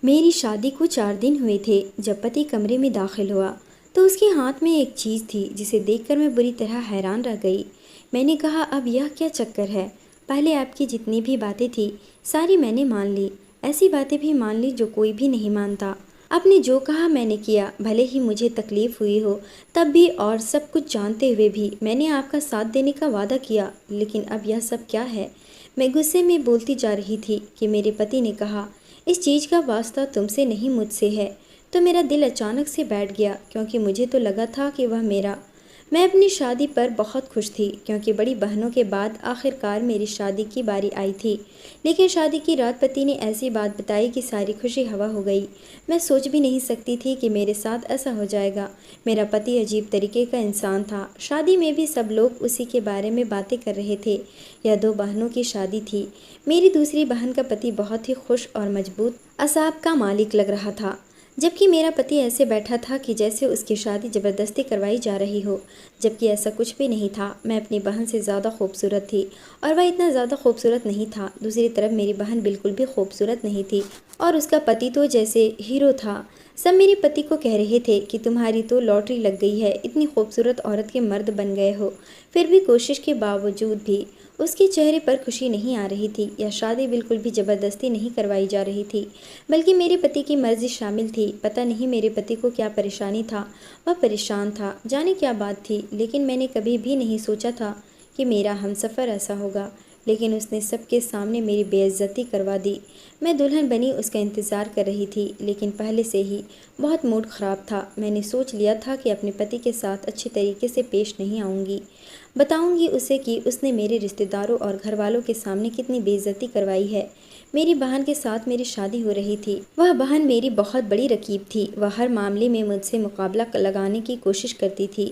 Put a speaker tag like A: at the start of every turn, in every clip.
A: मेरी शादी को 4 दिन हुए थे जब पति कमरे में दाखिल हुआ तो उसके हाथ में एक चीज़ थी जिसे देखकर मैं बुरी तरह हैरान रह गई। मैंने कहा, अब यह क्या चक्कर है? पहले आपकी जितनी भी बातें थी सारी मैंने मान ली, ऐसी बातें भी मान ली जो कोई भी नहीं मानता। आपने जो कहा मैंने किया, भले ही मुझे तकलीफ़ हुई हो तब भी, और सब कुछ जानते हुए भी मैंने आपका साथ देने का वादा किया। लेकिन अब यह सब क्या है? मैं गुस्से में बोलती जा रही थी कि मेरे पति ने कहा, इस चीज़ का वास्ता तुमसे नहीं मुझसे है। तो मेरा दिल अचानक से बैठ गया क्योंकि मुझे तो लगा था कि वह मेरा। मैं अपनी शादी पर बहुत खुश थी क्योंकि बड़ी बहनों के बाद आखिरकार मेरी शादी की बारी आई थी। लेकिन शादी की रात पति ने ऐसी बात बताई कि सारी खुशी हवा हो गई। मैं सोच भी नहीं सकती थी कि मेरे साथ ऐसा हो जाएगा। मेरा पति अजीब तरीके का इंसान था। शादी में भी सब लोग उसी के बारे में बातें कर रहे थे। यह 2 बहनों की शादी थी। मेरी दूसरी बहन का पति बहुत ही खुश और मजबूत असाब का मालिक लग रहा था, जबकि मेरा पति ऐसे बैठा था कि जैसे उसकी शादी ज़बरदस्ती करवाई जा रही हो, जबकि ऐसा कुछ भी नहीं था। मैं अपनी बहन से ज़्यादा खूबसूरत थी और वह इतना ज़्यादा खूबसूरत नहीं था। दूसरी तरफ मेरी बहन बिल्कुल भी खूबसूरत नहीं थी और उसका पति तो जैसे हीरो था। सब मेरे पति को कह रहे थे कि तुम्हारी तो लॉटरी लग गई है, इतनी खूबसूरत औरत के मर्द बन गए हो। फिर भी कोशिश के बावजूद भी उसके चेहरे पर खुशी नहीं आ रही थी। यह शादी बिल्कुल भी ज़बरदस्ती नहीं करवाई जा रही थी, बल्कि मेरे पति की मर्ज़ी शामिल थी। पता नहीं मेरे पति को क्या परेशानी था, वह परेशान था, जाने क्या बात थी। लेकिन मैंने कभी भी नहीं सोचा था कि मेरा हमसफ़र ऐसा होगा। लेकिन उसने सबके सामने मेरी बेइज्जती करवा दी। मैं दुल्हन बनी उसका इंतज़ार कर रही थी, लेकिन पहले से ही बहुत मूड ख़राब था। मैंने सोच लिया था कि अपने पति के साथ अच्छे तरीके से पेश नहीं आऊँगी। बताऊंगी उसे कि उसने मेरे रिश्तेदारों और घर वालों के सामने कितनी बेइज्जती करवाई है। मेरी बहन के साथ मेरी शादी हो रही थी। वह बहन मेरी बहुत बड़ी रकीब थी। वह हर मामले में मुझसे मुकाबला लगाने की कोशिश करती थी,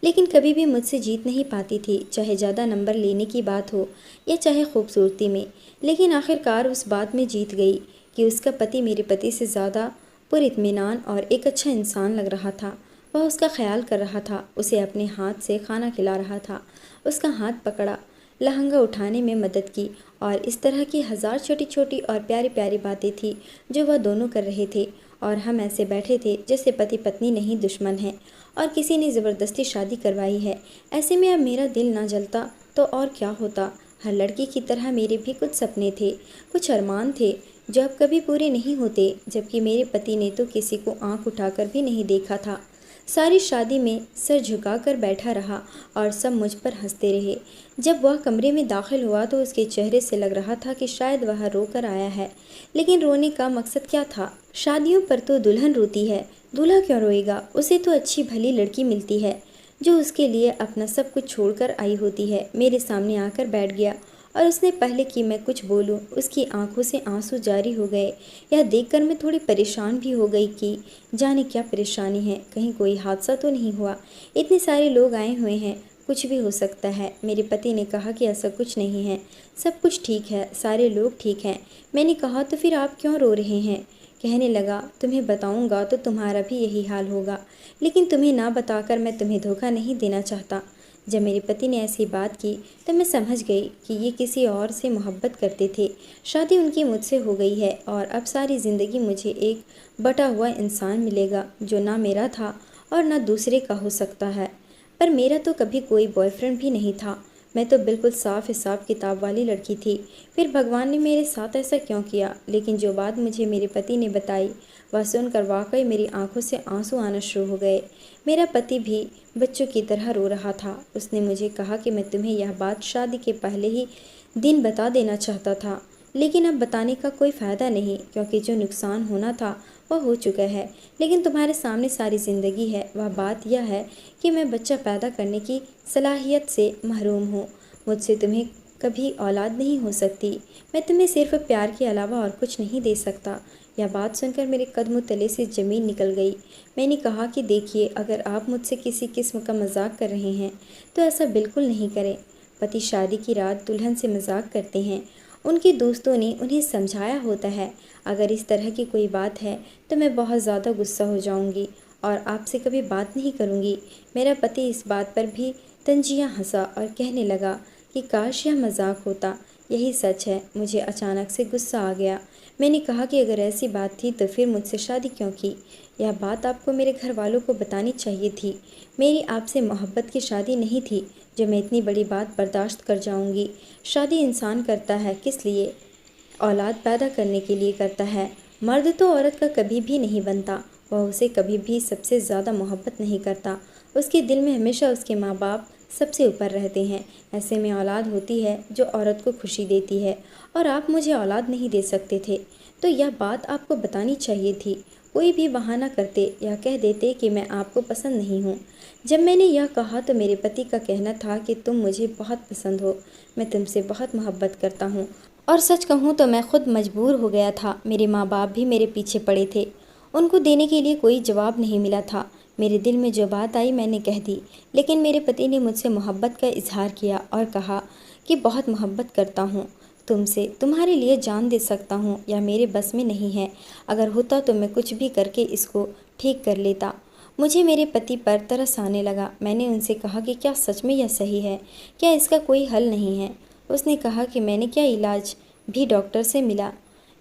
A: लेकिन कभी भी मुझसे जीत नहीं पाती थी, चाहे ज़्यादा नंबर लेने की बात हो या चाहे खूबसूरती में। लेकिन आखिरकार उस बात में जीत गई कि उसका पति मेरे पति से ज़्यादा पुरइत्मीनान और एक अच्छा इंसान लग रहा था। वह उसका ख्याल कर रहा था, उसे अपने हाथ से खाना खिला रहा था, उसका हाथ पकड़ा, लहंगा उठाने में मदद की, और इस तरह की हज़ार छोटी छोटी और प्यारी प्यारी बातें थी जो वह दोनों कर रहे थे। और हम ऐसे बैठे थे जैसे पति पत्नी नहीं दुश्मन हैं और किसी ने ज़बरदस्ती शादी करवाई है। ऐसे में अब मेरा दिल ना जलता तो और क्या होता। हर लड़की की तरह मेरे भी कुछ सपने थे, कुछ अरमान थे जो अब कभी पूरे नहीं होते। जबकि मेरे पति ने तो किसी को आंख उठाकर भी नहीं देखा था। सारी शादी में सर झुकाकर बैठा रहा और सब मुझ पर हंसते रहे। जब वह कमरे में दाखिल हुआ तो उसके चेहरे से लग रहा था कि शायद वह रो कर आया है। लेकिन रोने का मकसद क्या था? शादियों पर तो दुल्हन रोती है, दूल्हा क्यों रोएगा? उसे तो अच्छी भली लड़की मिलती है जो उसके लिए अपना सब कुछ छोड़कर आई होती है। मेरे सामने आकर बैठ गया और उसने पहले कि मैं कुछ बोलूं, उसकी आंखों से आंसू जारी हो गए। यह देखकर मैं थोड़ी परेशान भी हो गई कि जाने क्या परेशानी है, कहीं कोई हादसा तो नहीं हुआ। इतने सारे लोग आए हुए हैं, कुछ भी हो सकता है। मेरे पति ने कहा कि ऐसा कुछ नहीं है, सब कुछ ठीक है, सारे लोग ठीक हैं। मैंने कहा, तो फिर आप क्यों रो रहे हैं? कहने लगा, तुम्हें बताऊंगा तो तुम्हारा भी यही हाल होगा, लेकिन तुम्हें ना बताकर मैं तुम्हें धोखा नहीं देना चाहता। जब मेरे पति ने ऐसी बात की तो मैं समझ गई कि ये किसी और से मोहब्बत करते थे। शादी उनकी मुझसे हो गई है और अब सारी ज़िंदगी मुझे एक बटा हुआ इंसान मिलेगा जो ना मेरा था और ना दूसरे का हो सकता है। पर मेरा तो कभी कोई बॉयफ्रेंड भी नहीं था। मैं तो बिल्कुल साफ हिसाब किताब वाली लड़की थी। फिर भगवान ने मेरे साथ ऐसा क्यों किया? लेकिन जो बात मुझे मेरे पति ने बताई वह सुनकर वाकई मेरी आंखों से आंसू आना शुरू हो गए। मेरा पति भी बच्चों की तरह रो रहा था। उसने मुझे कहा कि मैं तुम्हें यह बात शादी के पहले ही दिन बता देना चाहता था, लेकिन अब बताने का कोई फ़ायदा नहीं क्योंकि जो नुकसान होना था वह हो चुका है। लेकिन तुम्हारे सामने सारी ज़िंदगी है। वह बात यह है कि मैं बच्चा पैदा करने की सलाहियत से महरूम हूँ। मुझसे तुम्हें कभी औलाद नहीं हो सकती। मैं तुम्हें सिर्फ प्यार के अलावा और कुछ नहीं दे सकता। यह बात सुनकर मेरे कदमों तले से ज़मीन निकल गई। मैंने कहा कि देखिए, अगर आप मुझसे किसी किस्म का मजाक कर रहे हैं तो ऐसा बिल्कुल नहीं करें। पति शादी की रात दुल्हन से मजाक करते हैं, उनके दोस्तों ने उन्हें समझाया होता है। अगर इस तरह की कोई बात है तो मैं बहुत ज़्यादा गुस्सा हो जाऊंगी और आपसे कभी बात नहीं करूंगी। मेरा पति इस बात पर भी तंजिया हंसा और कहने लगा कि काश यह मजाक होता। यही सच है। मुझे अचानक से गुस्सा आ गया। मैंने कहा कि अगर ऐसी बात थी तो फिर मुझसे शादी क्यों की? यह बात आपको मेरे घर वालों को बतानी चाहिए थी। मेरी आपसे मोहब्बत की शादी नहीं थी जो मैं इतनी बड़ी बात बर्दाश्त कर जाऊंगी। शादी इंसान करता है किस लिए? औलाद पैदा करने के लिए करता है। मर्द तो औरत का कभी भी नहीं बनता। वह उसे कभी भी सबसे ज़्यादा मोहब्बत नहीं करता। उसके दिल में हमेशा उसके माँ बाप सबसे ऊपर रहते हैं। ऐसे में औलाद होती है जो औरत को खुशी देती है, और आप मुझे औलाद नहीं दे सकते थे, तो यह बात आपको बतानी चाहिए थी। कोई भी बहाना करते या कह देते कि मैं आपको पसंद नहीं हूँ। जब मैंने यह कहा तो मेरे पति का कहना था कि तुम मुझे बहुत पसंद हो, मैं तुमसे बहुत मोहब्बत करता हूँ। और सच कहूँ तो मैं खुद मजबूर हो गया था। मेरे माँ बाप भी मेरे पीछे पड़े थे। उनको देने के लिए कोई जवाब नहीं मिला था। मेरे दिल में जो बात आई मैंने कह दी। लेकिन मेरे पति ने मुझसे मोहब्बत का इजहार किया और कहा कि बहुत मोहब्बत करता हूँ तुमसे, तुम्हारे लिए जान दे सकता हूँ, या मेरे बस में नहीं है। अगर होता तो मैं कुछ भी करके इसको ठीक कर लेता। मुझे मेरे पति पर तरस आने लगा। मैंने उनसे कहा कि क्या सच में यह सही है? क्या इसका कोई हल नहीं है? उसने कहा कि मैंने क्या इलाज भी डॉक्टर से मिला,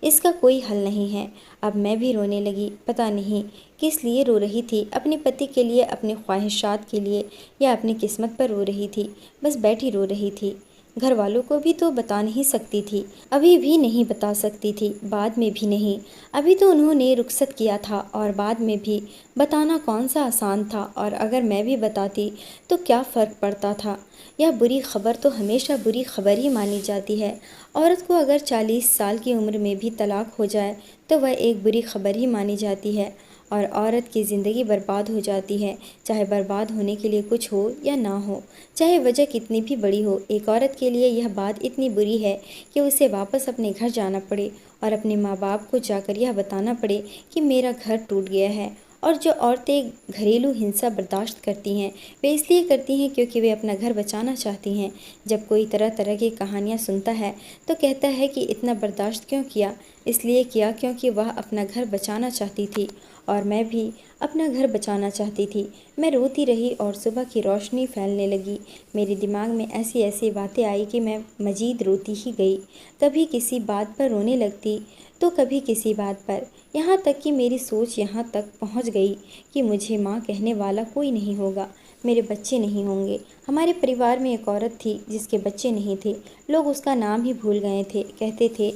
A: इसका कोई हल नहीं है। अब मैं भी रोने लगी। पता नहीं किस लिए रो रही थी, अपने पति के लिए, अपने ख्वाहिशात के लिए, या अपनी किस्मत पर रो रही थी। बस बैठी रो रही थी। घर वालों को भी तो बता नहीं सकती थी, अभी भी नहीं बता सकती थी, बाद में भी नहीं। अभी तो उन्होंने रुखसत किया था और बाद में भी बताना कौन सा आसान था, और अगर मैं भी बताती तो क्या फ़र्क पड़ता था? यह बुरी खबर तो हमेशा बुरी खबर ही मानी जाती है। औरत को अगर 40 साल की उम्र में भी तलाक हो जाए तो वह एक बुरी खबर ही मानी जाती है, और औरत की ज़िंदगी बर्बाद हो जाती है। चाहे बर्बाद होने के लिए कुछ हो या ना हो, चाहे वजह कितनी भी बड़ी हो, एक औरत के लिए यह बात इतनी बुरी है कि उसे वापस अपने घर जाना पड़े और अपने माँ बाप को जाकर यह बताना पड़े कि मेरा घर टूट गया है। और जो औरतें घरेलू हिंसा बर्दाश्त करती हैं, वे इसलिए करती हैं क्योंकि वे अपना घर बचाना चाहती हैं। जब कोई तरह तरह की कहानियाँ सुनता है तो कहता है कि इतना बर्दाश्त क्यों किया? इसलिए किया क्योंकि वह अपना घर बचाना चाहती थी, और मैं भी अपना घर बचाना चाहती थी। मैं रोती रही और सुबह की रोशनी फैलने लगी। मेरे दिमाग में ऐसी ऐसी बातें आई कि मैं मजीद रोती ही गई। कभी किसी बात पर रोने लगती तो कभी किसी बात पर, यहाँ तक कि मेरी सोच यहाँ तक पहुँच गई कि मुझे माँ कहने वाला कोई नहीं होगा, मेरे बच्चे नहीं होंगे। हमारे परिवार में एक औरत थी जिसके बच्चे नहीं थे। लोग उसका नाम ही भूल गए थे। कहते थे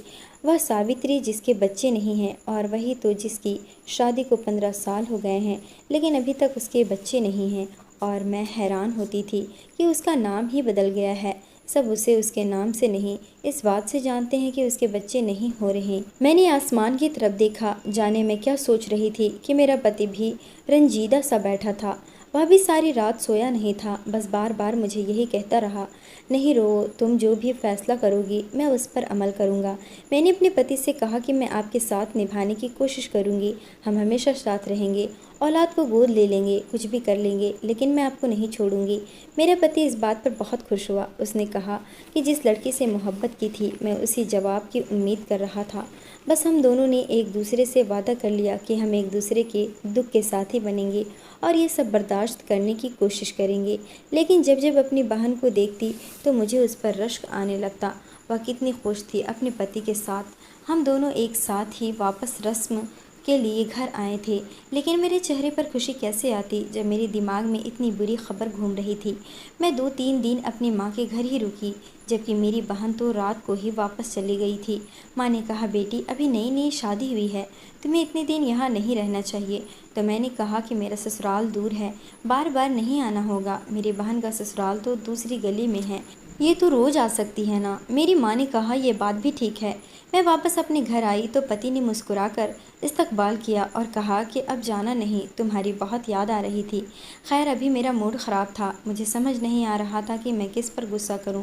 A: वह सावित्री जिसके बच्चे नहीं हैं, और वही तो जिसकी शादी को 15 साल हो गए हैं लेकिन अभी तक उसके बच्चे नहीं हैं। और मैं हैरान होती थी कि उसका नाम ही बदल गया है। सब उसे उसके नाम से नहीं, इस बात से जानते हैं कि उसके बच्चे नहीं हो रहे। मैंने आसमान की तरफ देखा। जाने मैं क्या सोच रही थी कि मेरा पति भी रंजीदा सा बैठा था। वह भी सारी रात सोया नहीं था, बस बार बार मुझे यही कहता रहा, नहीं रो, तुम जो भी फैसला करोगी मैं उस पर अमल करूँगा। मैंने अपने पति से कहा कि मैं आपके साथ निभाने की कोशिश करूँगी, हम हमेशा साथ रहेंगे, औलाद को गोद ले लेंगे, कुछ भी कर लेंगे, लेकिन मैं आपको नहीं छोड़ूंगी। मेरा पति इस बात पर बहुत खुश हुआ। उसने कहा कि जिस लड़की से मोहब्बत की थी मैं उसी जवाब की उम्मीद कर रहा था। बस हम दोनों ने एक दूसरे से वादा कर लिया कि हम एक दूसरे के दुख के साथी बनेंगे और ये सब बर्दाश्त करने की कोशिश करेंगे। लेकिन जब जब अपनी बहन को देखती तो मुझे उस पर रश्क आने लगता। वह कितनी खुश थी अपने पति के साथ। हम दोनों एक साथ ही वापस रस्म के लिए घर आए थे, लेकिन मेरे चेहरे पर खुशी कैसे आती जब मेरे दिमाग में इतनी बुरी खबर घूम रही थी। मैं 2-3 दिन अपनी माँ के घर ही रुकी, जबकि मेरी बहन तो रात को ही वापस चली गई थी। माँ ने कहा, बेटी अभी नई नई शादी हुई है, तुम्हें इतने दिन यहाँ नहीं रहना चाहिए। तो मैंने कहा कि मेरा ससुराल दूर है, बार बार नहीं आना होगा। मेरी बहन का ससुराल तो दूसरी गली में है, ये तो रोज़ आ सकती है ना। मेरी माँ ने कहा, यह बात भी ठीक है। मैं वापस अपने घर आई तो पति ने मुस्कुराकर इस्तकबाल किया और कहा कि अब जाना नहीं, तुम्हारी बहुत याद आ रही थी। खैर अभी मेरा मूड ख़राब था, मुझे समझ नहीं आ रहा था कि मैं किस पर गुस्सा करूं।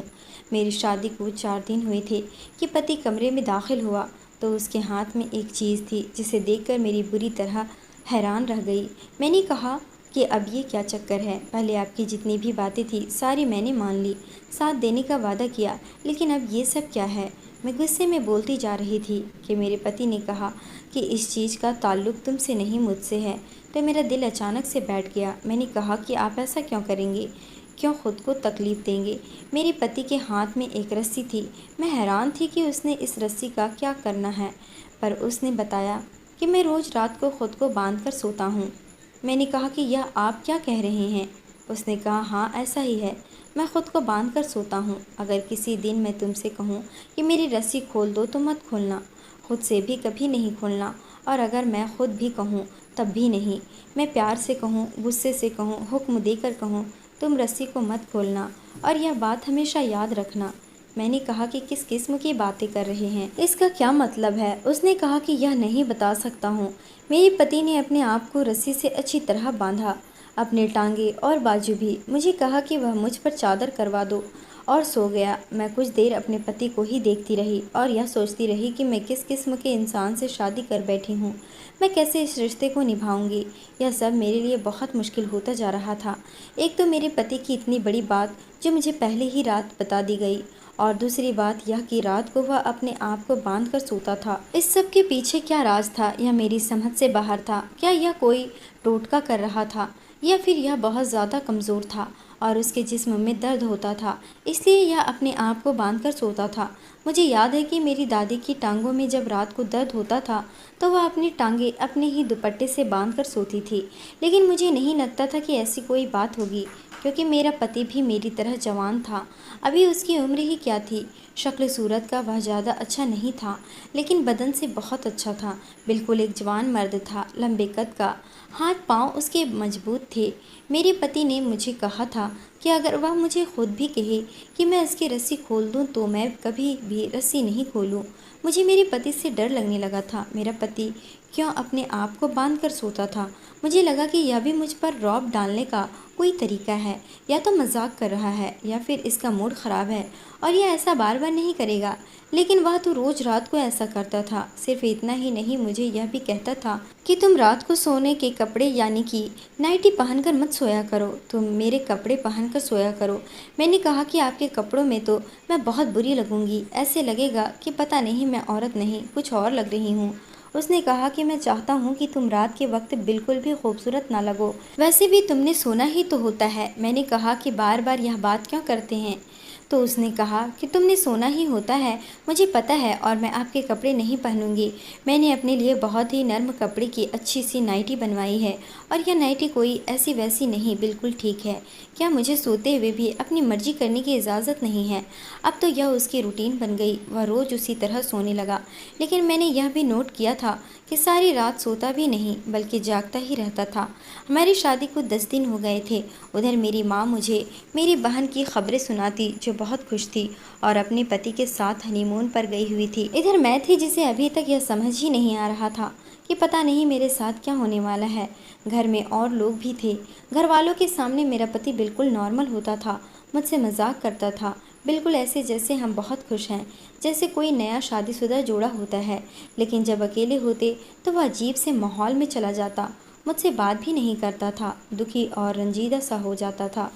A: मेरी शादी को 4 दिन हुए थे कि पति कमरे में दाखिल हुआ तो उसके हाथ में एक चीज़ थी जिसे देखकर मेरी बुरी तरह हैरान रह गई। मैंने कहा कि अब ये क्या चक्कर है? पहले आपकी जितनी भी बातें थी सारी मैंने मान ली, साथ देने का वादा किया, लेकिन अब ये सब क्या है? मैं गुस्से में बोलती जा रही थी कि मेरे पति ने कहा कि इस चीज़ का ताल्लुक तुमसे नहीं मुझसे है। तो मेरा दिल अचानक से बैठ गया। मैंने कहा कि आप ऐसा क्यों करेंगे, क्यों खुद को तकलीफ़ देंगे? मेरे पति के हाथ में एक रस्सी थी। मैं हैरान थी कि उसने इस रस्सी का क्या करना है। पर उसने बताया कि मैं रोज़ रात को खुद को बांध कर सोता हूँ। मैंने कहा कि यह आप क्या कह रहे हैं? उसने कहा हाँ ऐसा ही है, मैं खुद को बांध कर सोता हूँ। अगर किसी दिन मैं तुमसे कहूँ कि मेरी रस्सी खोल दो तो मत खोलना, खुद से भी कभी नहीं खोलना, और अगर मैं खुद भी कहूँ तब भी नहीं। मैं प्यार से कहूँ, गुस्से से कहूँ, हुक्म देकर कहूँ, तुम रस्सी को मत खोलना, और यह बात हमेशा याद रखना। मैंने कहा कि किस किस्म की बातें कर रहे हैं, इसका क्या मतलब है? उसने कहा कि यह नहीं बता सकता हूँ। मेरे पति ने अपने आप को रस्सी से अच्छी तरह बांधा, अपने टांगे और बाजू भी। मुझे कहा कि वह मुझ पर चादर करवा दो और सो गया। मैं कुछ देर अपने पति को ही देखती रही और यह सोचती रही कि मैं किस किस्म के इंसान से शादी कर बैठी हूँ। मैं कैसे इस रिश्ते को निभाऊंगी? यह सब मेरे लिए बहुत मुश्किल होता जा रहा था। एक तो मेरे पति की इतनी बड़ी बात जो मुझे पहले ही रात बता दी गई, और दूसरी बात यह कि रात को वह अपने आप को बांध कर सोता था। इस सब के पीछे क्या राज था, यह मेरी समझ से बाहर था। क्या यह कोई टोटका कर रहा था, या फिर यह बहुत ज़्यादा कमज़ोर था और उसके जिस्म में दर्द होता था, इसलिए यह अपने आप को बांध कर सोता था? मुझे याद है कि मेरी दादी की टांगों में जब रात को दर्द होता था तो वह अपनी टांगें अपने ही दुपट्टे से बांध कर सोती थी। लेकिन मुझे नहीं लगता था कि ऐसी कोई बात होगी, क्योंकि मेरा पति भी मेरी तरह जवान था। अभी उसकी उम्र ही क्या थी। शक्ल सूरत का वह ज़्यादा अच्छा नहीं था, लेकिन बदन से बहुत अच्छा था। बिल्कुल एक जवान मर्द था, लंबे कद का, हाथ पांव उसके मजबूत थे। मेरे पति ने मुझे कहा था कि अगर वह मुझे खुद भी कहे कि मैं इसकी रस्सी खोल दूं तो मैं कभी भी रस्सी नहीं खोलूं। मुझे मेरे पति से डर लगने लगा था। मेरा पति क्यों अपने आप को बांध कर सोता था? मुझे लगा कि यह भी मुझ पर रौब डालने का कोई तरीका है। या तो मजाक कर रहा है या फिर इसका मूड ख़राब है और यह ऐसा बार बार नहीं करेगा। लेकिन वह तो रोज़ रात को ऐसा करता था। सिर्फ इतना ही नहीं, मुझे यह भी कहता था कि तुम रात को सोने के कपड़े यानी कि नाइटी पहनकर मत सोया करो, तुम मेरे कपड़े पहनकर सोया करो। मैंने कहा कि आपके कपड़ों में तो मैं बहुत बुरी लगूंगी, ऐसे लगेगा कि पता नहीं मैं औरत नहीं कुछ और लग रही हूँ। उसने कहा कि मैं चाहता हूँ कि तुम रात के वक्त बिल्कुल भी खूबसूरत ना लगो, वैसे भी तुमने सोना ही तो होता है। मैंने कहा कि बार बार यह बात क्यों करते हैं? तो उसने कहा कि तुमने सोना ही होता है, मुझे पता है, और मैं आपके कपड़े नहीं पहनूंगी। मैंने अपने लिए बहुत ही नर्म कपड़े की अच्छी सी नाइटी बनवाई है, और यह नाइटी कोई ऐसी वैसी नहीं, बिल्कुल ठीक है। क्या मुझे सोते हुए भी अपनी मर्जी करने की इजाज़त नहीं है? अब तो यह उसकी रूटीन बन गई, वह रोज़ उसी तरह सोने लगा। लेकिन मैंने यह भी नोट किया था कि सारी रात सोता भी नहीं बल्कि जागता ही रहता था। हमारी शादी को 10 दिन हो गए थे। उधर मेरी माँ मुझे मेरी बहन की खबरें सुनाती जो बहुत खुश थी और अपने पति के साथ हनीमून पर गई हुई थी। इधर मैं थी जिसे अभी तक यह समझ ही नहीं आ रहा था कि पता नहीं मेरे साथ क्या होने वाला है। घर में और लोग भी थे। घर वालों के सामने मेरा पति बिल्कुल नॉर्मल होता था, मुझसे मजाक करता था, बिल्कुल ऐसे जैसे हम बहुत खुश हैं, जैसे कोई नया शादीशुदा जोड़ा होता है। लेकिन जब अकेले होते तो वह अजीब से माहौल में चला जाता, मुझसे बात भी नहीं करता था, दुखी और रंजीदा सा हो जाता था,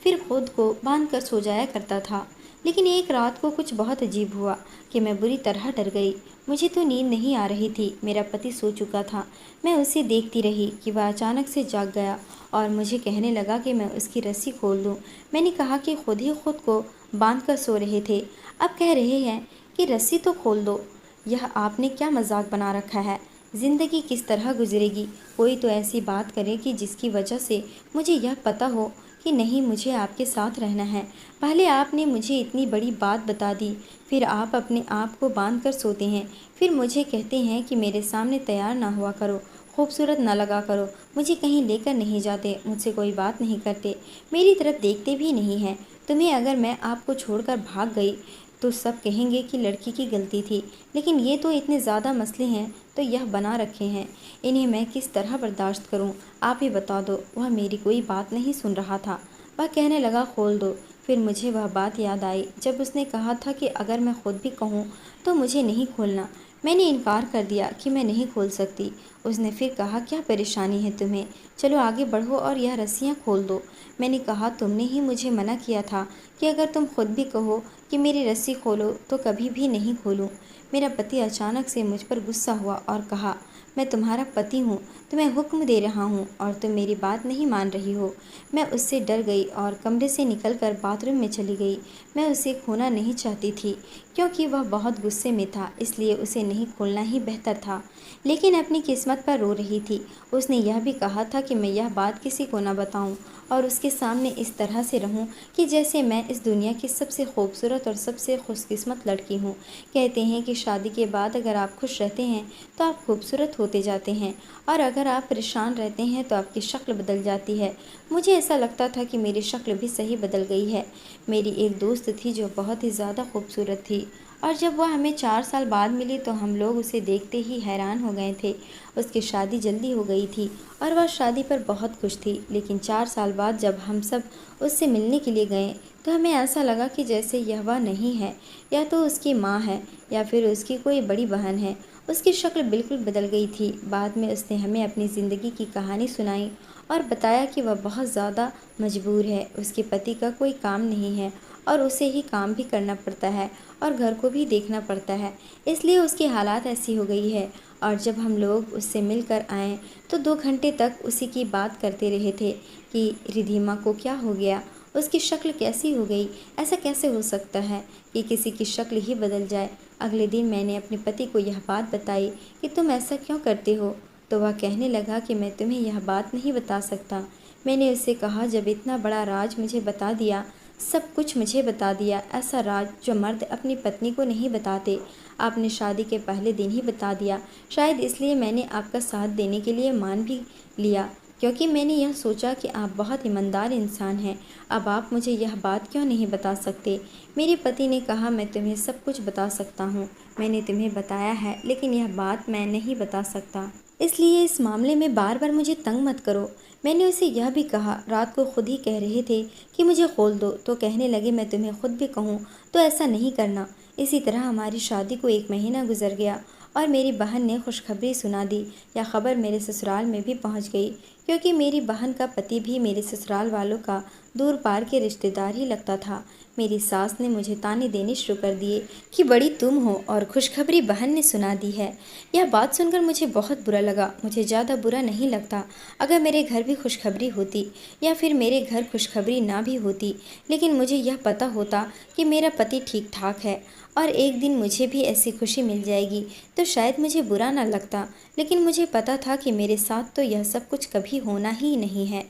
A: फिर खुद को बांध कर सो जाया करता था। लेकिन एक रात को कुछ बहुत अजीब हुआ कि मैं बुरी तरह डर गई। मुझे तो नींद नहीं आ रही थी, मेरा पति सो चुका था। मैं उसे देखती रही कि वह अचानक से जाग गया और मुझे कहने लगा कि मैं उसकी रस्सी खोल दूं। मैंने कहा कि खुद ही खुद को बांध कर सो रहे थे, अब कह रहे हैं कि रस्सी तो खोल दो। यह आपने क्या मजाक बना रखा है? ज़िंदगी किस तरह गुजरेगी? कोई तो ऐसी बात करे कि जिसकी वजह से मुझे यह पता हो कि नहीं, मुझे आपके साथ रहना है। पहले आपने मुझे इतनी बड़ी बात बता दी, फिर आप अपने आप को बांध कर सोते हैं, फिर मुझे कहते हैं कि मेरे सामने तैयार ना हुआ करो, खूबसूरत ना लगा करो, मुझे कहीं लेकर नहीं जाते, मुझसे कोई बात नहीं करते, मेरी तरफ देखते भी नहीं हैं। तुम्हें अगर मैं आपको छोड़कर भाग गई तो सब कहेंगे कि लड़की की गलती थी। लेकिन ये तो इतने ज़्यादा मसले हैं तो यह बना रखे हैं, इन्हें मैं किस तरह बर्दाश्त करूं? आप ही बता दो। वह मेरी कोई बात नहीं सुन रहा था। वह कहने लगा खोल दो। फिर मुझे वह बात याद आई जब उसने कहा था कि अगर मैं खुद भी कहूँ तो मुझे नहीं खोलना। मैंने इनकार कर दिया कि मैं नहीं खोल सकती। उसने फिर कहा क्या परेशानी है तुम्हें, चलो आगे बढ़ो और यह रस्सियाँ खोल दो। मैंने कहा तुमने ही मुझे मना किया था कि अगर तुम खुद भी कहो कि मेरी रस्सी खोलो तो कभी भी नहीं खोलूं। मेरा पति अचानक से मुझ पर गुस्सा हुआ और कहा मैं तुम्हारा पति हूँ, तुम्हें हुक्म दे रहा हूँ और तुम मेरी बात नहीं मान रही हो। मैं उससे डर गई और कमरे से निकलकर बाथरूम में चली गई। मैं उसे खोना नहीं चाहती थी क्योंकि वह बहुत गुस्से में था, इसलिए उसे नहीं खोलना ही बेहतर था। लेकिन अपनी किस्मत पर रो रही थी। उसने यह भी कहा था कि मैं यह बात किसी को न बताऊं और उसके सामने इस तरह से रहूं कि जैसे मैं इस दुनिया की सबसे खूबसूरत और सबसे खुशकिस्मत लड़की हूं। कहते हैं कि शादी के बाद अगर आप खुश रहते हैं तो आप खूबसूरत होते जाते हैं, और अगर आप परेशान रहते हैं तो आपकी शक्ल बदल जाती है। मुझे ऐसा लगता था कि मेरी शक्ल भी सही बदल गई है। मेरी एक दोस्त थी जो बहुत ही ज़्यादा खूबसूरत थी, और जब वह हमें 4 साल बाद मिली तो हम लोग उसे देखते ही हैरान हो गए थे। उसकी शादी जल्दी हो गई थी और वह शादी पर बहुत खुश थी। लेकिन 4 साल बाद जब हम सब उससे मिलने के लिए गए तो हमें ऐसा लगा कि जैसे यह वह नहीं है, या तो उसकी माँ है या फिर उसकी कोई बड़ी बहन है। उसकी शक्ल बिल्कुल बदल गई थी। बाद में उसने हमें अपनी ज़िंदगी की कहानी सुनाई और बताया कि वह बहुत ज़्यादा मजबूर है। उसके पति का कोई काम नहीं है और उसे ही काम भी करना पड़ता है और घर को भी देखना पड़ता है, इसलिए उसकी हालात ऐसी हो गई है। और जब हम लोग उससे मिलकर आए तो 2 घंटे तक उसी की बात करते रहे थे कि रिधिमा को क्या हो गया, उसकी शक्ल कैसी हो गई, ऐसा कैसे हो सकता है कि किसी की शक्ल ही बदल जाए। अगले दिन मैंने अपने पति को यह बात बताई कि तुम ऐसा क्यों करते हो, तो वह कहने लगा कि मैं तुम्हें यह बात नहीं बता सकता। मैंने उससे कहा, जब इतना बड़ा राज मुझे बता दिया, सब कुछ मुझे बता दिया, ऐसा राज जो मर्द अपनी पत्नी को नहीं बताते, आपने शादी के पहले दिन ही बता दिया। शायद इसलिए मैंने आपका साथ देने के लिए मान भी लिया, क्योंकि मैंने यह सोचा कि आप बहुत ईमानदार इंसान हैं। अब आप मुझे यह बात क्यों नहीं बता सकते। मेरे पति ने कहा, मैं तुम्हें सब कुछ बता सकता हूँ, मैंने तुम्हें बताया है, लेकिन यह बात मैं नहीं बता सकता, इसलिए इस मामले में बार बार मुझे तंग मत करो। मैंने उसे यह भी कहा, रात को खुद ही कह रहे थे कि मुझे खोल दो, तो कहने लगे मैं तुम्हें खुद भी कहूँ तो ऐसा नहीं करना। इसी तरह हमारी शादी को 1 महीना गुजर गया और मेरी बहन ने खुशखबरी सुना दी। यह खबर मेरे ससुराल में भी पहुंच गई, क्योंकि मेरी बहन का पति भी मेरे ससुराल वालों का दूर पार के रिश्तेदार ही लगता था। मेरी सास ने मुझे ताने देने शुरू कर दिए कि बड़ी तुम हो और खुशखबरी बहन ने सुना दी है। यह बात सुनकर मुझे बहुत बुरा लगा। मुझे ज़्यादा बुरा नहीं लगता अगर मेरे घर भी खुशखबरी होती या फिर मेरे घर खुशखबरी ना भी होती, लेकिन मुझे यह पता होता कि मेरा पति ठीक ठाक है और एक दिन मुझे भी ऐसी खुशी मिल जाएगी तो शायद मुझे बुरा ना लगता। लेकिन मुझे पता था कि मेरे साथ तो यह सब कुछ कभी होना ही नहीं है,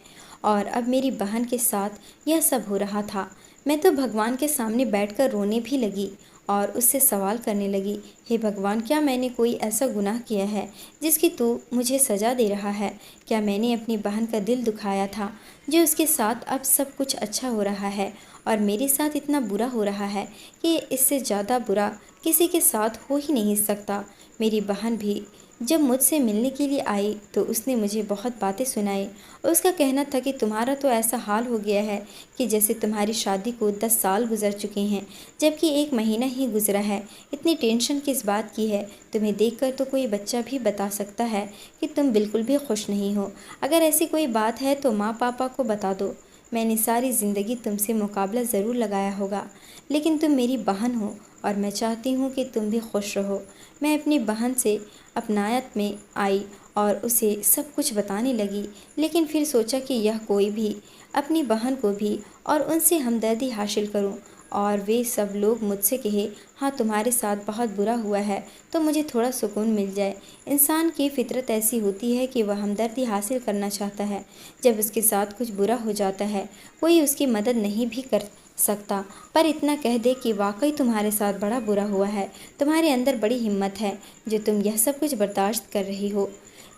A: और अब मेरी बहन के साथ यह सब हो रहा था। मैं तो भगवान के सामने बैठकर रोने भी लगी और उससे सवाल करने लगी, हे भगवान, क्या मैंने कोई ऐसा गुनाह किया है जिसकी तू मुझे सज़ा दे रहा है? क्या मैंने अपनी बहन का दिल दुखाया था जो उसके साथ अब सब कुछ अच्छा हो रहा है और मेरे साथ इतना बुरा हो रहा है कि इससे ज़्यादा बुरा किसी के साथ हो ही नहीं सकता। मेरी बहन भी जब मुझसे मिलने के लिए आई तो उसने मुझे बहुत बातें सुनाई। उसका कहना था कि तुम्हारा तो ऐसा हाल हो गया है कि जैसे तुम्हारी शादी को 10 साल गुजर चुके हैं, जबकि 1 महीना ही गुजरा है। इतनी टेंशन किस बात की है? तुम्हें देखकर तो कोई बच्चा भी बता सकता है कि तुम बिल्कुल भी खुश नहीं हो। अगर ऐसी कोई बात है तो माँ पापा को बता दो। मैंने सारी ज़िंदगी तुमसे मुकाबला ज़रूर लगाया होगा, लेकिन तुम मेरी बहन हो और मैं चाहती हूँ कि तुम भी खुश रहो। मैं अपनी बहन से अपनायत में आई और उसे सब कुछ बताने लगी, लेकिन फिर सोचा कि यह कोई भी अपनी बहन को भी और उनसे हमदर्दी हासिल करूं और वे सब लोग मुझसे कहे, हाँ तुम्हारे साथ बहुत बुरा हुआ है, तो मुझे थोड़ा सुकून मिल जाए। इंसान की फितरत ऐसी होती है कि वह हमदर्दी हासिल करना चाहता है। जब उसके साथ कुछ बुरा हो जाता है कोई उसकी मदद नहीं भी कर सकता, पर इतना कह दे कि वाकई तुम्हारे साथ बड़ा बुरा हुआ है, तुम्हारे अंदर बड़ी हिम्मत है जो तुम यह सब कुछ बर्दाश्त कर रही हो,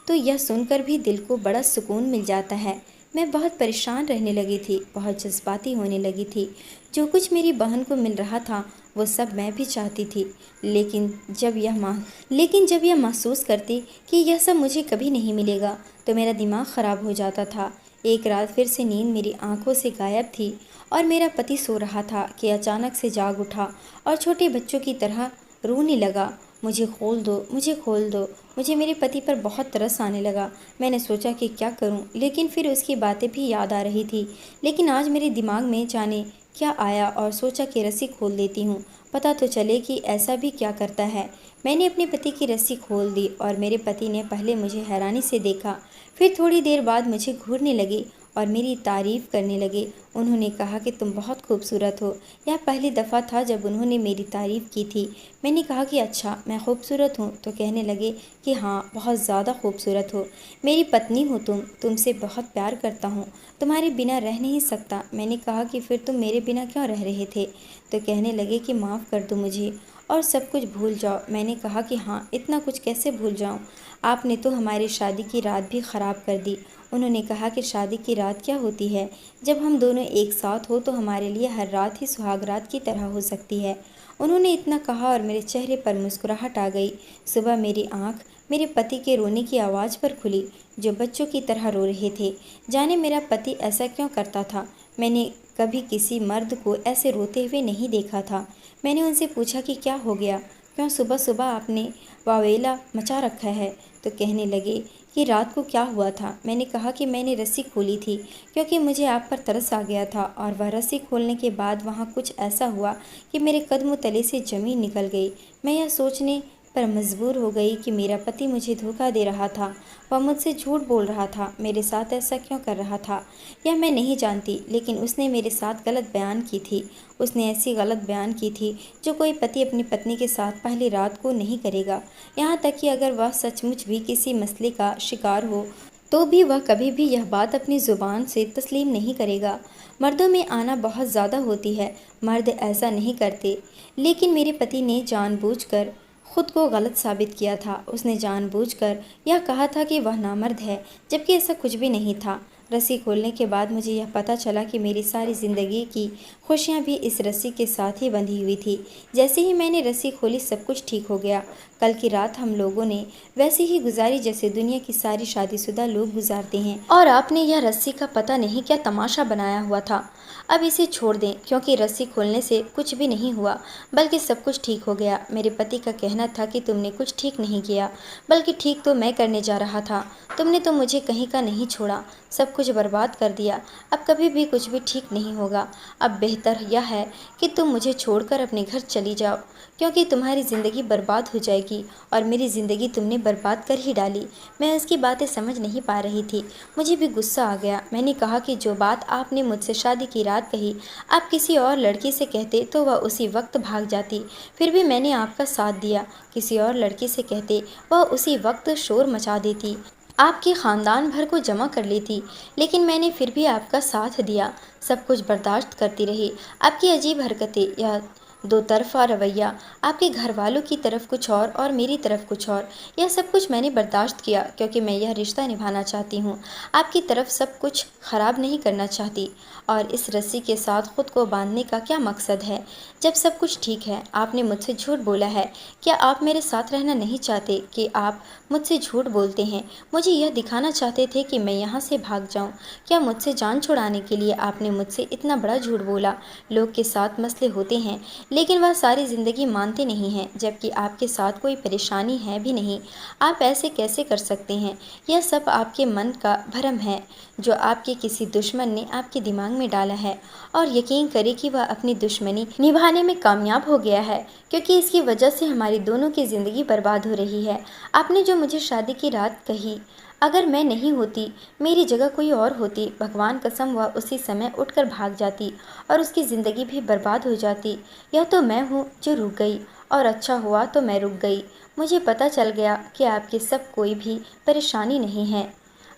A: तो यह सुनकर भी दिल को बड़ा सुकून मिल जाता है। मैं बहुत परेशान रहने लगी थी, बहुत जज्बाती होने लगी थी। जो कुछ मेरी बहन को मिल रहा था वो सब मैं भी चाहती थी, लेकिन जब यह महसूस करती कि यह सब मुझे कभी नहीं मिलेगा तो मेरा दिमाग ख़राब हो जाता था। एक रात फिर से नींद मेरी आंखों से गायब थी और मेरा पति सो रहा था कि अचानक से जाग उठा और छोटे बच्चों की तरह रोने लगा, मुझे खोल दो, मुझे खोल दो। मुझे मेरे पति पर बहुत तरस आने लगा। मैंने सोचा कि क्या करूं, लेकिन फिर उसकी बातें भी याद आ रही थी। लेकिन आज मेरे दिमाग में जाने क्या आया और सोचा कि रस्सी खोल देती हूँ, पता तो चले कि ऐसा भी क्या करता है। मैंने अपने पति की रस्सी खोल दी और मेरे पति ने पहले मुझे हैरानी से देखा, फिर थोड़ी देर बाद मुझे घूरने लगे और मेरी तारीफ़ करने लगे। उन्होंने कहा कि तुम बहुत खूबसूरत हो। यह पहली दफ़ा था जब उन्होंने मेरी तारीफ़ की थी। मैंने कहा कि अच्छा, मैं खूबसूरत हूँ? तो कहने लगे कि हाँ, बहुत ज़्यादा खूबसूरत हो। मेरी पत्नी हो तुम, तुमसे बहुत प्यार करता हूँ, तुम्हारे बिना रह नहीं सकता। मैंने कहा कि फिर तुम मेरे बिना क्यों रह रहे थे? तो कहने लगे कि माफ़ कर दो मुझे और सब कुछ भूल जाओ। मैंने कहा कि हाँ, इतना कुछ कैसे भूल जाऊँ? आपने तो हमारी शादी की रात भी ख़राब कर दी। उन्होंने कहा कि शादी की रात क्या होती है? जब हम दोनों एक साथ हो तो हमारे लिए हर रात ही सुहाग रात की तरह हो सकती है। उन्होंने इतना कहा और मेरे चेहरे पर मुस्कुराहट आ गई। सुबह मेरी आँख मेरे पति के रोने की आवाज़ पर खुली, जो बच्चों की तरह रो रहे थे। जाने मेरा पति ऐसा क्यों करता था? मैंने कभी किसी मर्द को ऐसे रोते हुए नहीं देखा था। मैंने उनसे पूछा कि क्या हो गया? क्यों सुबह सुबह आपने वावेला मचा रखा है? तो कहने लगे कि रात को क्या हुआ था? मैंने कहा कि मैंने रस्सी खोली थी क्योंकि मुझे आप पर तरस आ गया था, और वह रस्सी खोलने के बाद वहाँ कुछ ऐसा हुआ कि मेरे कदमों तले से ज़मीन निकल गई। मैं यह सोचने पर मजबूर हो गई कि मेरा पति मुझे धोखा दे रहा था। वह मुझसे झूठ बोल रहा था। मेरे साथ ऐसा क्यों कर रहा था यह मैं नहीं जानती, लेकिन उसने मेरे साथ गलत बयान की थी। उसने ऐसी गलत बयान की थी जो कोई पति अपनी पत्नी के साथ पहली रात को नहीं करेगा। यहाँ तक कि अगर वह सचमुच भी किसी मसले का शिकार हो तो भी वह कभी भी यह बात अपनी ज़ुबान से तस्लीम नहीं करेगा। मर्दों में आना बहुत ज़्यादा होती है, मर्द ऐसा नहीं करते। लेकिन मेरे पति ने जानबूझकर खुद को गलत साबित किया था। उसने जानबूझकर यह कहा था कि वह नामर्द है, जबकि ऐसा कुछ भी नहीं था। रस्सी खोलने के बाद मुझे यह पता चला कि मेरी सारी ज़िंदगी की खुशियाँ भी इस रस्सी के साथ ही बंधी हुई थी। जैसे ही मैंने रस्सी खोली सब कुछ ठीक हो गया। कल की रात हम लोगों ने वैसे ही गुजारी जैसे दुनिया की सारी शादीशुदा लोग गुजारते हैं, और आपने यह रस्सी का पता नहीं क्या तमाशा बनाया हुआ था। अब इसे छोड़ दें, क्योंकि रस्सी खोलने से कुछ भी नहीं हुआ, बल्कि सब कुछ ठीक हो गया। मेरे पति का कहना था कि तुमने कुछ ठीक नहीं किया, बल्कि ठीक तो मैं करने जा रहा था। तुमने तो मुझे कहीं का नहीं छोड़ा, सब कुछ बर्बाद कर दिया। अब कभी भी कुछ भी ठीक नहीं होगा। अब बेहतर यह है कि तुम मुझे छोड़कर अपने घर चली जाओ, क्योंकि तुम्हारी ज़िंदगी बर्बाद हो जाएगी, और मेरी ज़िंदगी तुमने बर्बाद कर ही डाली। मैं उसकी बातें समझ नहीं पा रही थी। मुझे भी गुस्सा आ गया। मैंने कहा कि जो बात आपने मुझसे शादी की रात कही, आप किसी और लड़की से कहते तो वह उसी वक्त भाग जाती। फिर भी मैंने आपका साथ दिया। किसी और लड़की से कहते, वह उसी वक्त शोर मचा देती, आपके ख़ानदान भर को जमा कर लेती। लेकिन मैंने फिर भी आपका साथ दिया, सब कुछ बर्दाश्त करती रही। आपकी अजीब हरकतें, यह दो तरफ़ा रवैया, आपके घर वालों की तरफ कुछ और मेरी तरफ कुछ और, यह सब कुछ मैंने बर्दाश्त किया, क्योंकि मैं यह रिश्ता निभाना चाहती हूँ। आपकी तरफ सब कुछ ख़राब नहीं करना चाहती। और इस रस्सी के साथ ख़ुद को बांधने का क्या मकसद है? जब सब कुछ ठीक है, आपने मुझसे झूठ बोला है। क्या आप मेरे साथ रहना नहीं चाहते कि आप मुझसे झूठ बोलते हैं? मुझे यह दिखाना चाहते थे कि मैं यहाँ से भाग जाऊँ। क्या मुझसे जान छुड़ाने के लिए आपने मुझसे इतना बड़ा झूठ बोला? लोग के साथ मसले होते हैं, लेकिन वह सारी ज़िंदगी मानते नहीं हैं, जबकि आपके साथ कोई परेशानी है भी नहीं। आप ऐसे कैसे कर सकते हैं? यह सब आपके मन का भ्रम है, जो आपके किसी दुश्मन ने आपके दिमाग में डाला है। और यकीन करें कि वह अपनी दुश्मनी निभाने में कामयाब हो गया है, क्योंकि इसकी वजह से हमारी दोनों की ज़िंदगी बर्बाद हो रही है। आपने जो मुझे शादी की रात कही, अगर मैं नहीं होती, मेरी जगह कोई और होती, भगवान कसम वह उसी समय उठकर भाग जाती और उसकी ज़िंदगी भी बर्बाद हो जाती। यह तो मैं हूँ जो रुक गई, और अच्छा हुआ तो मैं रुक गई। मुझे पता चल गया कि आपके सब कोई भी परेशानी नहीं है।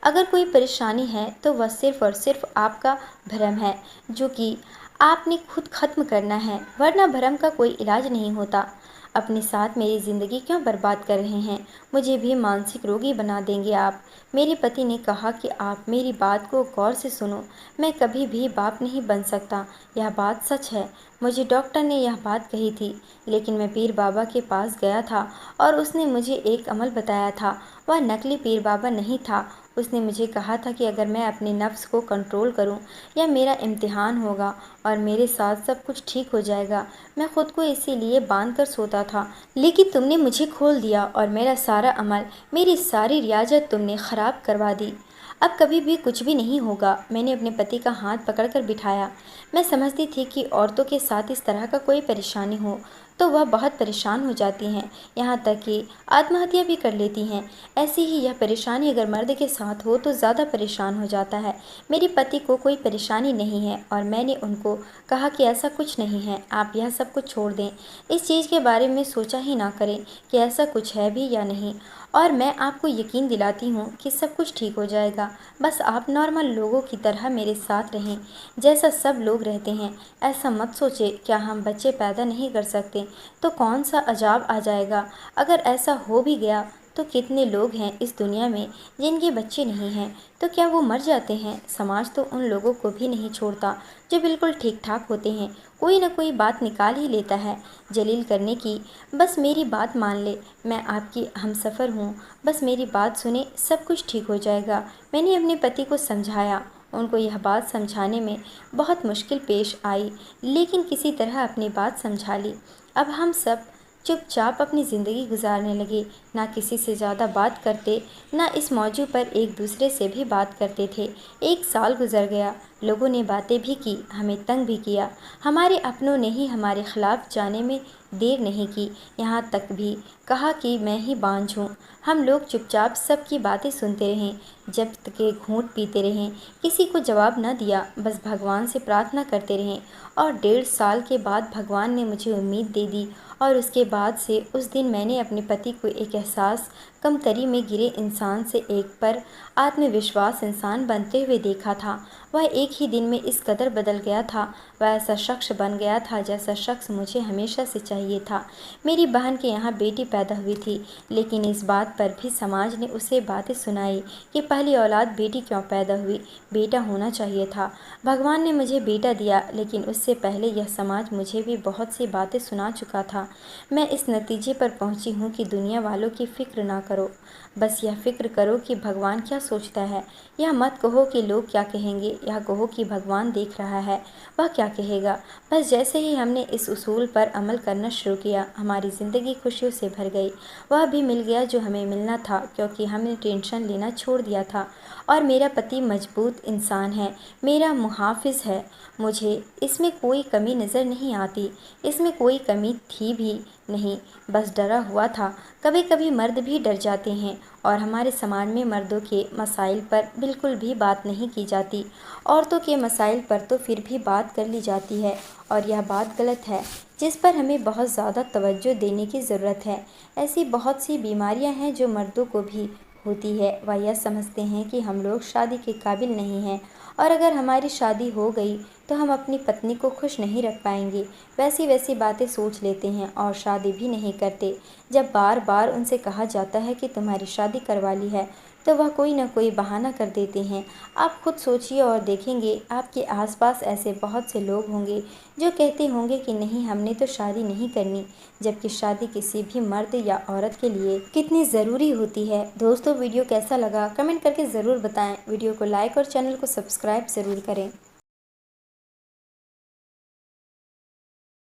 A: अगर कोई परेशानी है तो वह सिर्फ़ और सिर्फ आपका भ्रम है, जो कि आपने खुद ख़त्म करना है, वरना भ्रम का कोई इलाज नहीं होता। अपने साथ मेरी ज़िंदगी क्यों बर्बाद कर रहे हैं? मुझे भी मानसिक रोगी बना देंगे आप। मेरे पति ने कहा कि आप मेरी बात को गौर से सुनो। मैं कभी भी बाप नहीं बन सकता, यह बात सच है। मुझे डॉक्टर ने यह बात कही थी, लेकिन मैं पीर बाबा के पास गया था और उसने मुझे एक अमल बताया था। वह नकली पीर बाबा नहीं था। उसने मुझे कहा था कि अगर मैं अपने नफ्स को कंट्रोल करूं, यह मेरा इम्तिहान होगा और मेरे साथ सब कुछ ठीक हो जाएगा। मैं खुद को इसीलिए बांध कर सोता था, लेकिन तुमने मुझे खोल दिया और मेरा सारा अमल, मेरी सारी रियाजत तुमने ख़राब करवा दी। अब कभी भी कुछ भी नहीं होगा। मैंने अपने पति का हाथ पकड़कर बिठाया। मैं समझती थी कि औरतों के साथ इस तरह का कोई परेशानी हो तो वह बहुत परेशान हो जाती हैं, यहाँ तक कि आत्महत्या भी कर लेती हैं। ऐसी ही यह परेशानी अगर मर्द के साथ हो तो ज़्यादा परेशान हो जाता है। मेरे पति को कोई परेशानी नहीं है और मैंने उनको कहा कि ऐसा कुछ नहीं है, आप यह सब कुछ छोड़ दें, इस चीज़ के बारे में सोचा ही ना करें कि ऐसा कुछ है भी या नहीं। और मैं आपको यकीन दिलाती हूँ कि सब कुछ ठीक हो जाएगा। बस आप नॉर्मल लोगों की तरह मेरे साथ रहें, जैसा सब लोग रहते हैं। ऐसा मत सोचे क्या हम बच्चे पैदा नहीं कर सकते तो कौन सा अजाब आ जाएगा। अगर ऐसा हो भी गया तो कितने लोग हैं इस दुनिया में जिनके बच्चे नहीं हैं, तो क्या वो मर जाते हैं? समाज तो उन लोगों को भी नहीं छोड़ता जो बिल्कुल ठीक ठाक होते हैं, कोई ना कोई बात निकाल ही लेता है जलील करने की। बस मेरी बात मान ले, मैं आपकी हमसफ़र हूँ, बस मेरी बात सुने, सब कुछ ठीक हो जाएगा। मैंने अपने पति को समझाया, उनको यह बात समझाने में बहुत मुश्किल पेश आई, लेकिन किसी तरह अपनी बात समझा ली। अब हम सब चुपचाप अपनी ज़िंदगी गुजारने लगे, ना किसी से ज़्यादा बात करते, ना इस मौजू पर एक दूसरे से भी बात करते थे। 1 साल गुजर गया, लोगों ने बातें भी की, हमें तंग भी किया, हमारे अपनों ने ही हमारे खिलाफ जाने में देर नहीं की, यहाँ तक भी कहा कि मैं ही बांझ हूँ। हम लोग चुपचाप सबकी बातें सुनते रहें, जब तक के घूंट पीते रहें, किसी को जवाब न दिया, बस भगवान से प्रार्थना करते रहें। और 1.5 साल के बाद भगवान ने मुझे उम्मीद दे दी और उसके बाद से उस दिन मैंने अपने पति को एक एहसास कमतरी में गिरे इंसान से एक पर आत्मविश्वास इंसान बनते हुए देखा था। वह एक ही दिन में इस कदर बदल गया था, वह ऐसा शख्स बन गया था जैसा शख्स मुझे हमेशा से चाहिए था। मेरी बहन के यहाँ बेटी पैदा हुई थी, लेकिन इस बात पर भी समाज ने उसे बातें सुनाई कि पहली औलाद बेटी क्यों पैदा हुई, बेटा होना चाहिए था। भगवान ने मुझे बेटा दिया, लेकिन उससे पहले यह समाज मुझे भी बहुत सी बातें सुना चुका था। मैं इस नतीजे पर पहुंची हूँ कि दुनिया वालों की फ़िक्र ना करो, बस यह फ़िक्र करो कि भगवान क्या सोचता है। यह मत कहो कि लोग क्या कहेंगे, यह कहो कि भगवान देख रहा है, वह क्या कहेगा। बस जैसे ही हमने इस उसूल पर अमल करना शुरू किया, हमारी ज़िंदगी खुशियों से भर गई। वह भी मिल गया जो हमें मिलना था, क्योंकि हमने टेंशन लेना छोड़ दिया था। और मेरा पति मजबूत इंसान है, मेरा मुहाफ़िज़ है, मुझे इसमें कोई कमी नज़र नहीं आती, इसमें कोई कमी थी भी नहीं, बस डरा हुआ था। कभी कभी मर्द भी डर जाते हैं और हमारे समाज में मर्दों के मसाइल पर बिल्कुल भी बात नहीं की जाती। औरतों के मसाइल पर तो फिर भी बात कर ली जाती है और यह बात गलत है, जिस पर हमें बहुत ज़्यादा तवज्जो देने की ज़रूरत है। ऐसी बहुत सी बीमारियां हैं जो मर्दों को भी होती है। वह यह समझते हैं कि हम लोग शादी के काबिल नहीं हैं और अगर हमारी शादी हो गई तो हम अपनी पत्नी को खुश नहीं रख पाएंगे। वैसी वैसी बातें सोच लेते हैं और शादी भी नहीं करते। जब बार बार उनसे कहा जाता है कि तुम्हारी शादी करवा ली है, तो वह कोई ना कोई बहाना कर देते हैं। आप खुद सोचिए और देखेंगे आपके आसपास ऐसे बहुत से लोग होंगे जो कहते होंगे कि नहीं, हमने तो शादी नहीं करनी, जबकि शादी किसी भी मर्द या औरत के लिए कितनी ज़रूरी होती है। दोस्तों, वीडियो कैसा लगा कमेंट करके ज़रूर बताएं। वीडियो को लाइक और चैनल को सब्सक्राइब ज़रूर करें।